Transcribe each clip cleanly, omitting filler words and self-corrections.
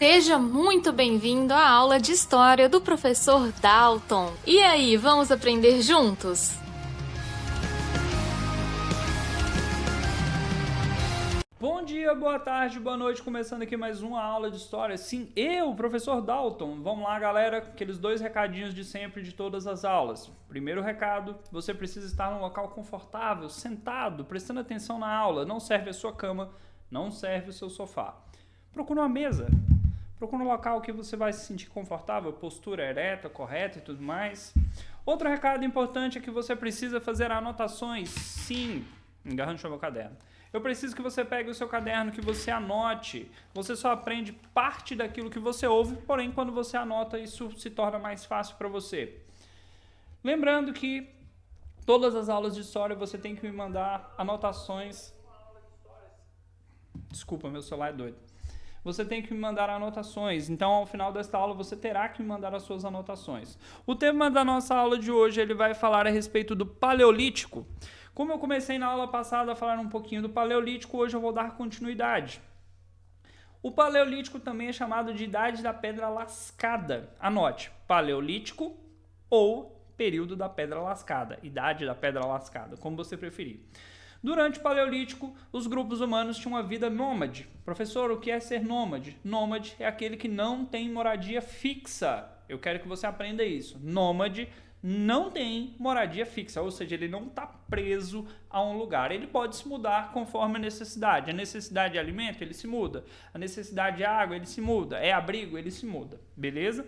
Seja muito bem-vindo à aula de História do professor Dalton. E aí, vamos aprender juntos? Bom dia, boa tarde, boa noite, começando aqui mais uma aula de História. Sim, eu, professor Dalton. Vamos lá, galera, aqueles 2 recadinhos de sempre de todas as aulas. Primeiro recado, você precisa estar num local confortável, sentado, prestando atenção na aula. Não serve a sua cama, não serve o seu sofá. Procura uma mesa. Procura um local que você vai se sentir confortável, postura ereta, correta e tudo mais. Outro recado importante é que você precisa fazer anotações. Sim, engarrancho meu caderno. Eu preciso que você pegue o seu caderno, que você anote. Você só aprende parte daquilo que você ouve, porém, quando você anota, isso se torna mais fácil para você. Lembrando que todas as aulas de história você tem que me mandar anotações. Desculpa, meu celular é doido. Você tem que me mandar anotações. Então, ao final desta aula, você terá que me mandar as suas anotações. O tema da nossa aula de hoje, ele vai falar a respeito do Paleolítico. Como eu comecei na aula passada a falar um pouquinho do Paleolítico, hoje eu vou dar continuidade. O Paleolítico também é chamado de Idade da Pedra Lascada. Anote, Paleolítico ou período da Pedra Lascada, Idade da Pedra Lascada, como você preferir. Durante o Paleolítico, os grupos humanos tinham uma vida nômade. Professor, o que é ser nômade? Nômade é aquele que não tem moradia fixa. Eu quero que você aprenda isso. Nômade não tem moradia fixa, ou seja, ele não está preso a um lugar. Ele pode se mudar conforme a necessidade. A necessidade de alimento, ele se muda. A necessidade de água, ele se muda. É abrigo, ele se muda. Beleza?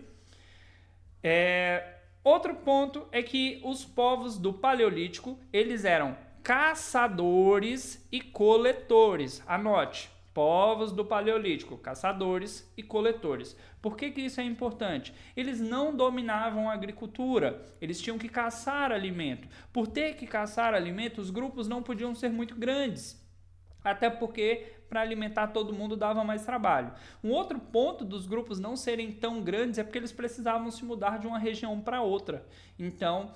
Outro ponto é que os povos do Paleolítico, eles eram caçadores e coletores. Anote, povos do Paleolítico, caçadores e coletores. Por que isso é importante? Eles não dominavam a agricultura, eles tinham que caçar alimento. Por ter que caçar alimento, os grupos não podiam ser muito grandes. Até porque para alimentar todo mundo dava mais trabalho. Um outro ponto dos grupos não serem tão grandes é porque eles precisavam se mudar de uma região para outra. Então,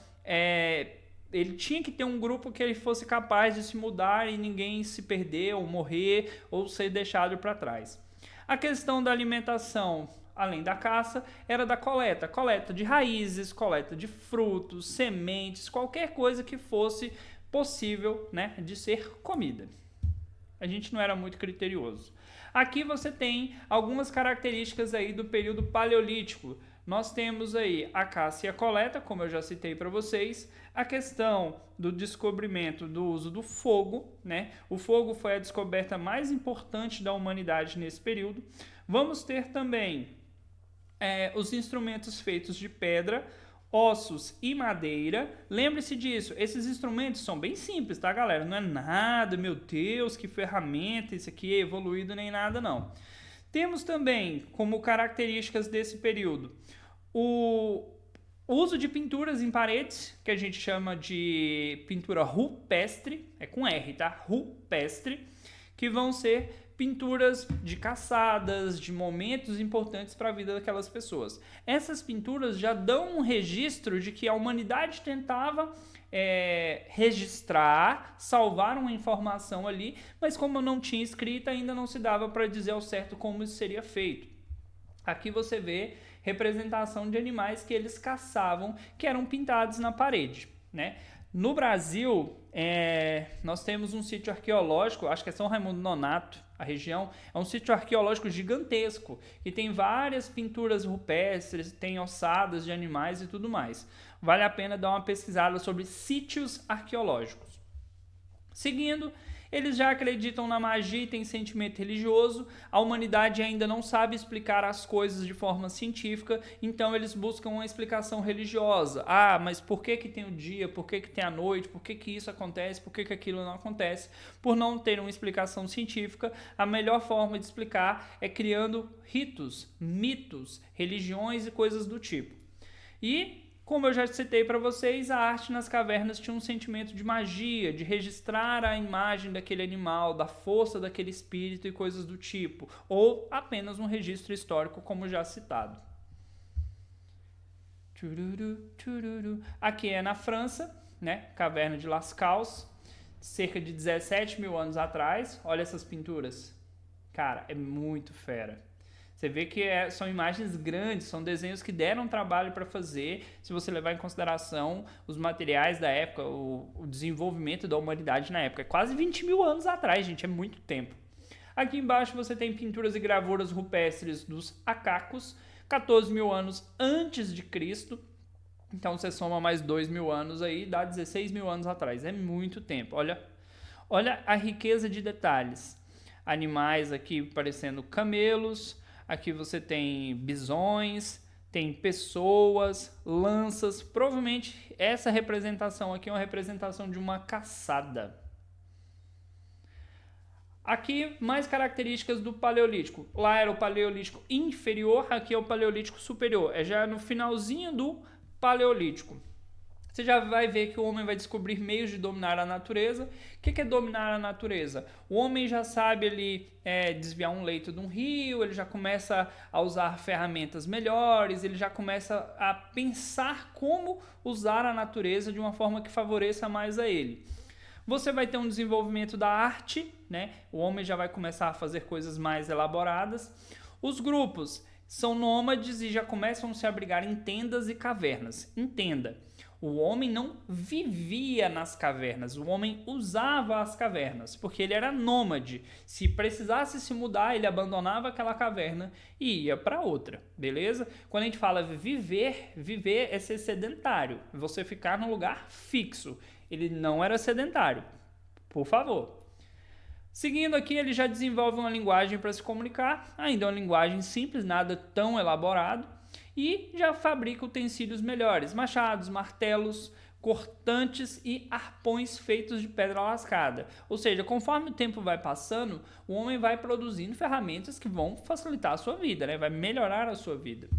ele tinha que ter um grupo que ele fosse capaz de se mudar e ninguém se perder ou morrer ou ser deixado para trás. A questão da alimentação, além da caça, era da coleta. Coleta de raízes, coleta de frutos, sementes, qualquer coisa que fosse possível, né, de ser comida. A gente não era muito criterioso. Aqui você tem algumas características aí do período paleolítico. Nós temos aí a caça e a coleta, como eu já citei para vocês, a questão do descobrimento do uso do fogo, né? O fogo foi a descoberta mais importante da humanidade nesse período. Vamos ter também os instrumentos feitos de pedra, ossos e madeira. Lembre-se disso, esses instrumentos são bem simples, tá, galera? Não é nada, meu Deus, que ferramenta, isso aqui é evoluído nem nada, não. Temos também, como características desse período, o uso de pinturas em paredes, que a gente chama de pintura rupestre, é com R, tá? Rupestre, que vão ser pinturas de caçadas, de momentos importantes para a vida daquelas pessoas. Essas pinturas já dão um registro de que a humanidade tentava registrar, salvar uma informação ali, mas como não tinha escrita, ainda não se dava para dizer ao certo como isso seria feito. Aqui você vê representação de animais que eles caçavam, que eram pintados na parede, né? No Brasil, nós temos um sítio arqueológico, acho que é São Raimundo Nonato, a região, é um sítio arqueológico gigantesco, que tem várias pinturas rupestres, tem ossadas de animais e tudo mais. Vale a pena dar uma pesquisada sobre sítios arqueológicos. Seguindo, eles já acreditam na magia e têm sentimento religioso. A humanidade ainda não sabe explicar as coisas de forma científica, então eles buscam uma explicação religiosa. Ah, mas por que tem o dia? Por que tem a noite? Por que isso acontece? Por que aquilo não acontece? Por não ter uma explicação científica, a melhor forma de explicar é criando ritos, mitos, religiões e coisas do tipo. E como eu já citei para vocês, a arte nas cavernas tinha um sentimento de magia, de registrar a imagem daquele animal, da força daquele espírito e coisas do tipo, ou apenas um registro histórico, como já citado. Aqui é na França, né? Caverna de Lascaux, cerca de 17 mil anos atrás. Olha essas pinturas. Cara, é muito fera. Você vê que são imagens grandes, são desenhos que deram trabalho para fazer, se você levar em consideração os materiais da época, o desenvolvimento da humanidade na época. É quase 20 mil anos atrás, gente, é muito tempo. Aqui embaixo você tem pinturas e gravuras rupestres dos Acacos, 14 mil anos antes de Cristo. Então você soma mais 2 mil anos aí, dá 16 mil anos atrás. É muito tempo. Olha a riqueza de detalhes. Animais aqui parecendo camelos. Aqui você tem bisões, tem pessoas, lanças. Provavelmente essa representação aqui é uma representação de uma caçada. Aqui, mais características do Paleolítico. Lá era o Paleolítico inferior, aqui é o Paleolítico superior. É já no finalzinho do Paleolítico. Você já vai ver que o homem vai descobrir meios de dominar a natureza. O que é dominar a natureza? O homem já sabe desviar um leito de um rio, ele já começa a usar ferramentas melhores, ele já começa a pensar como usar a natureza de uma forma que favoreça mais a ele. Você vai ter um desenvolvimento da arte, né? O homem já vai começar a fazer coisas mais elaboradas. Os grupos são nômades e já começam a se abrigar em tendas e cavernas. Entenda, o homem não vivia nas cavernas, o homem usava as cavernas, porque ele era nômade. Se precisasse se mudar, ele abandonava aquela caverna e ia para outra, beleza? Quando a gente fala viver é ser sedentário, você ficar num lugar fixo. Ele não era sedentário, por favor. Seguindo aqui, ele já desenvolve uma linguagem para se comunicar, ainda uma linguagem simples, nada tão elaborado, e já fabrica utensílios melhores, machados, martelos, cortantes e arpões feitos de pedra lascada. Ou seja, conforme o tempo vai passando, o homem vai produzindo ferramentas que vão facilitar a sua vida, né? Vai melhorar a sua vida.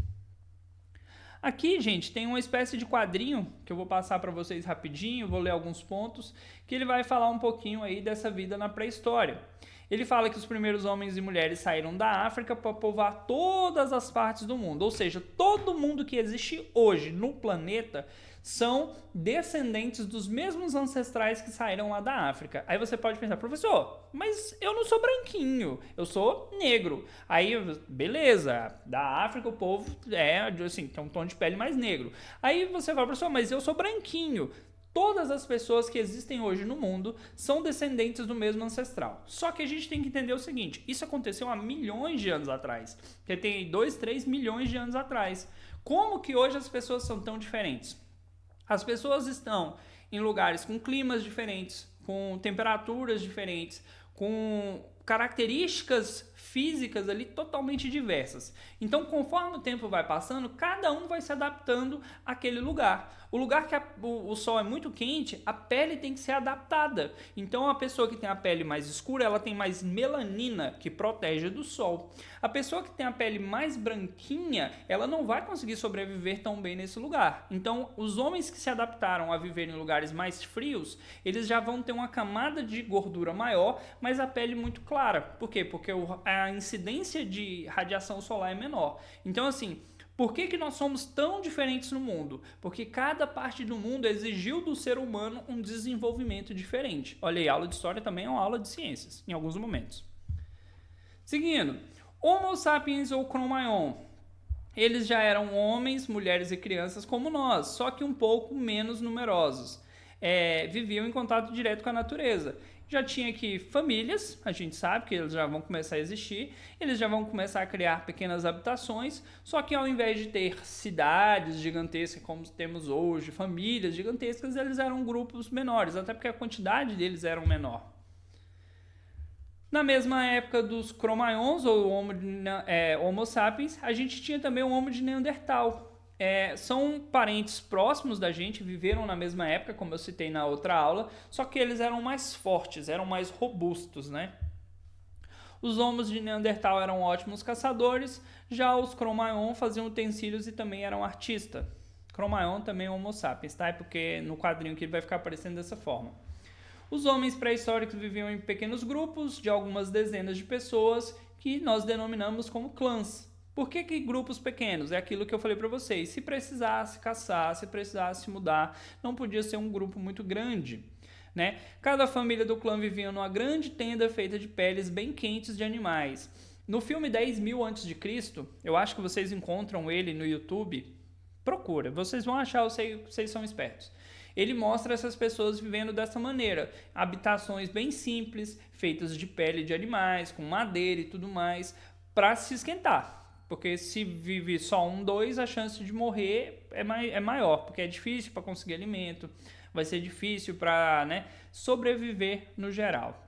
Aqui, gente, tem uma espécie de quadrinho que eu vou passar para vocês rapidinho, vou ler alguns pontos, que ele vai falar um pouquinho aí dessa vida na pré-história. Ele fala que os primeiros homens e mulheres saíram da África para povoar todas as partes do mundo, ou seja, todo mundo que existe hoje no planeta são descendentes dos mesmos ancestrais que saíram lá da África. Aí você pode pensar, professor, mas eu não sou branquinho, eu sou negro. Aí, beleza, da África o povo tem um tom de pele mais negro. Aí você fala, professor, mas eu sou branquinho. Todas as pessoas que existem hoje no mundo são descendentes do mesmo ancestral. Só que a gente tem que entender o seguinte, isso aconteceu há milhões de anos atrás, que tem 2, 3 milhões de anos atrás. Como que hoje as pessoas são tão diferentes? As pessoas estão em lugares com climas diferentes, com temperaturas diferentes, com características físicas ali totalmente diversas. Então, conforme o tempo vai passando, cada um vai se adaptando àquele lugar. O lugar que o sol é muito quente, a pele tem que ser adaptada. Então, a pessoa que tem a pele mais escura, ela tem mais melanina, que protege do sol. A pessoa que tem a pele mais branquinha, ela não vai conseguir sobreviver tão bem nesse lugar. Então, os homens que se adaptaram a viver em lugares mais frios, eles já vão ter uma camada de gordura maior, mas a pele muito clara. Por quê? Porque a incidência de radiação solar é menor. Então, assim, por que nós somos tão diferentes no mundo? Porque cada parte do mundo exigiu do ser humano um desenvolvimento diferente. Olha aí, a aula de história também é uma aula de ciências, em alguns momentos. Seguindo, Homo sapiens ou Cro-Magnon. Eles já eram homens, mulheres e crianças como nós, só que um pouco menos numerosos. Viviam em contato direto com a natureza. Já tinha aqui famílias, a gente sabe que eles já vão começar a existir, eles já vão começar a criar pequenas habitações, só que ao invés de ter cidades gigantescas como temos hoje, famílias gigantescas, eles eram grupos menores, até porque a quantidade deles era menor. Na mesma época dos Cro-Magnons, ou Homo sapiens, a gente tinha também o Homo de Neandertal. São parentes próximos da gente, viveram na mesma época, como eu citei na outra aula, só que eles eram mais fortes, eram mais robustos, né? Os homos de Neandertal eram ótimos caçadores, já os Cro-Magnon faziam utensílios e também eram artistas. Cro-Magnon também é Homo sapiens, tá? Porque no quadrinho que ele vai ficar aparecendo dessa forma. Os homens pré-históricos viviam em pequenos grupos de algumas dezenas de pessoas que nós denominamos como clãs. Por que grupos pequenos? É aquilo que eu falei para vocês. Se precisasse caçar, se precisasse mudar, não podia ser um grupo muito grande, né? Cada família do clã vivia numa grande tenda feita de peles bem quentes de animais. No filme 10.000 a.C., eu acho que vocês encontram ele no YouTube, procura, vocês vão achar, eu sei que vocês são espertos. Ele mostra essas pessoas vivendo dessa maneira, habitações bem simples, feitas de pele de animais, com madeira e tudo mais, para se esquentar. Porque se vive só 1, 2, a chance de morrer é maior, porque é difícil para conseguir alimento, vai ser difícil para, né, sobreviver no geral.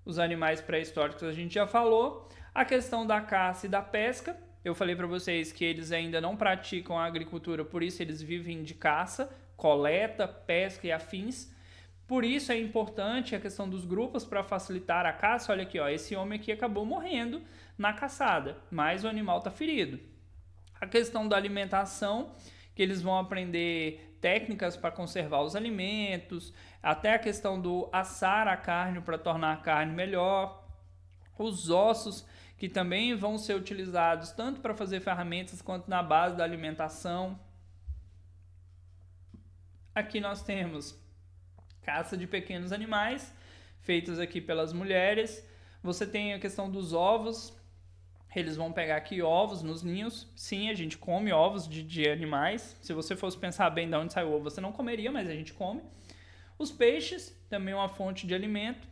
Os animais pré-históricos a gente já falou. A questão da caça e da pesca, eu falei para vocês que eles ainda não praticam a agricultura, por isso eles vivem de caça, coleta, pesca e afins. Por isso é importante a questão dos grupos para facilitar a caça. Olha aqui, ó, esse homem aqui acabou morrendo na caçada, mas o animal está ferido. A questão da alimentação, que eles vão aprender técnicas para conservar os alimentos, até a questão do assar a carne para tornar a carne melhor. Os ossos, que também vão ser utilizados tanto para fazer ferramentas quanto na base da alimentação. Aqui nós temos caça de pequenos animais, feitos aqui pelas mulheres. Você tem a questão dos ovos. Eles vão pegar aqui ovos nos ninhos. Sim, a gente come ovos de animais. Se você fosse pensar bem de onde sai o ovo, você não comeria, mas a gente come. Os peixes, também uma fonte de alimento.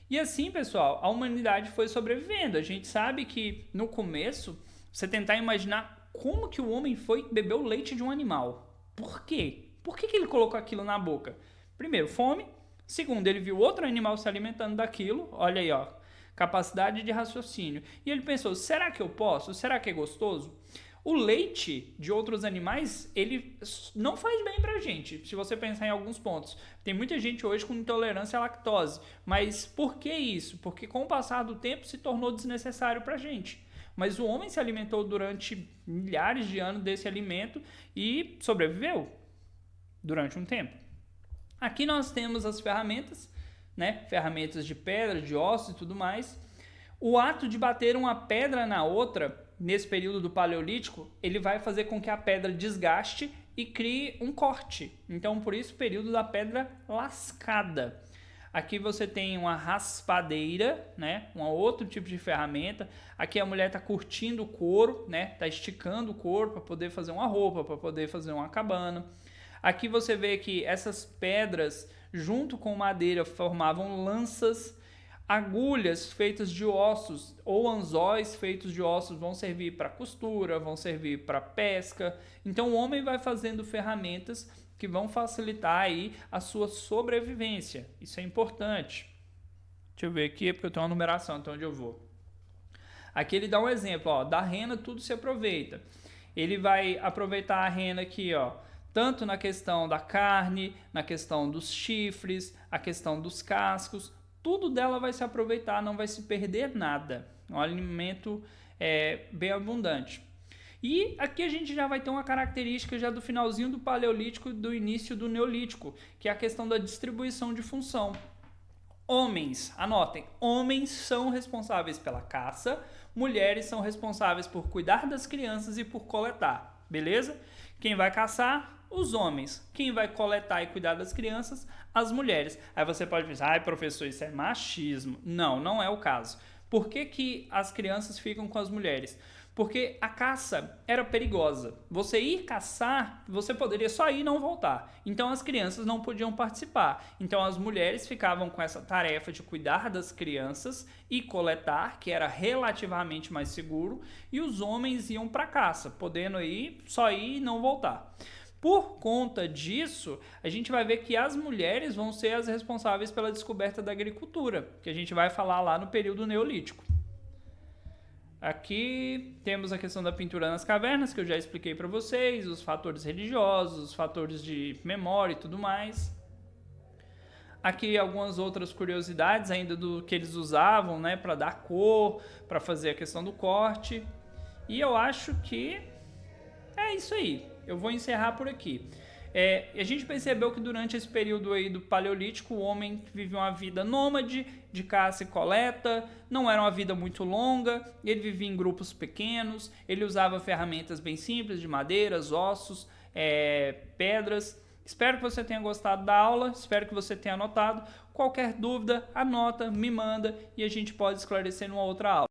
E assim, pessoal, a humanidade foi sobrevivendo. A gente sabe que, no começo, você tentar imaginar como que o homem foi beber o leite de um animal. Por quê? Por que ele colocou aquilo na boca? Primeiro, fome. Segundo, ele viu outro animal se alimentando daquilo. Olha aí, ó, capacidade de raciocínio. E ele pensou, será que eu posso? Será que é gostoso? O leite de outros animais, ele não faz bem pra gente, se você pensar em alguns pontos. Tem muita gente hoje com intolerância à lactose. Mas por que isso? Porque com o passar do tempo se tornou desnecessário pra gente. Mas o homem se alimentou durante milhares de anos desse alimento e sobreviveu durante um tempo. Aqui nós temos as ferramentas, né? Ferramentas de pedra, de ossos e tudo mais. O ato de bater uma pedra na outra, nesse período do Paleolítico, ele vai fazer com que a pedra desgaste e crie um corte. Então, por isso, o período da pedra lascada. Aqui você tem uma raspadeira, né? Um outro tipo de ferramenta. Aqui a mulher está curtindo o couro, né? Está esticando o couro para poder fazer uma roupa, para poder fazer uma cabana. Aqui você vê que essas pedras, junto com madeira, formavam lanças. Agulhas feitas de ossos ou anzóis feitos de ossos vão servir para costura, vão servir para pesca. Então o homem vai fazendo ferramentas que vão facilitar aí a sua sobrevivência. Isso é importante. Deixa eu ver aqui, porque eu tenho uma numeração, então onde eu vou. Aqui ele dá um exemplo, ó, da rena tudo se aproveita. Ele vai aproveitar a rena aqui, ó, tanto na questão da carne, na questão dos chifres, a questão dos cascos. Tudo dela vai se aproveitar, não vai se perder nada. É um alimento bem abundante. E aqui a gente já vai ter uma característica já do finalzinho do Paleolítico e do início do Neolítico, que é a questão da distribuição de função. Homens, anotem, homens são responsáveis pela caça, mulheres são responsáveis por cuidar das crianças e por coletar, beleza? Quem vai caçar? Os homens. Quem vai coletar e cuidar das crianças? As mulheres. Aí você pode pensar, ai professor, isso é machismo. Não, não é o caso. Por que que as crianças ficam com as mulheres? Porque a caça era perigosa. Você ir caçar, você poderia só ir e não voltar. Então as crianças não podiam participar. Então as mulheres ficavam com essa tarefa de cuidar das crianças e coletar, que era relativamente mais seguro, e os homens iam para caça, podendo ir, só ir e não voltar. Por conta disso, a gente vai ver que as mulheres vão ser as responsáveis pela descoberta da agricultura, que a gente vai falar lá no período neolítico. Aqui temos a questão da pintura nas cavernas, que eu já expliquei para vocês, os fatores religiosos, os fatores de memória e tudo mais. Aqui algumas outras curiosidades ainda do que eles usavam, né, para dar cor, para fazer a questão do corte. E eu acho que é isso aí. Eu vou encerrar por aqui. A gente percebeu que durante esse período aí do Paleolítico, o homem vivia uma vida nômade, de caça e coleta, não era uma vida muito longa, ele vivia em grupos pequenos, ele usava ferramentas bem simples, de madeiras, ossos, pedras, Espero que você tenha gostado da aula, espero que você tenha anotado. Qualquer dúvida, anota, me manda e a gente pode esclarecer numa outra aula.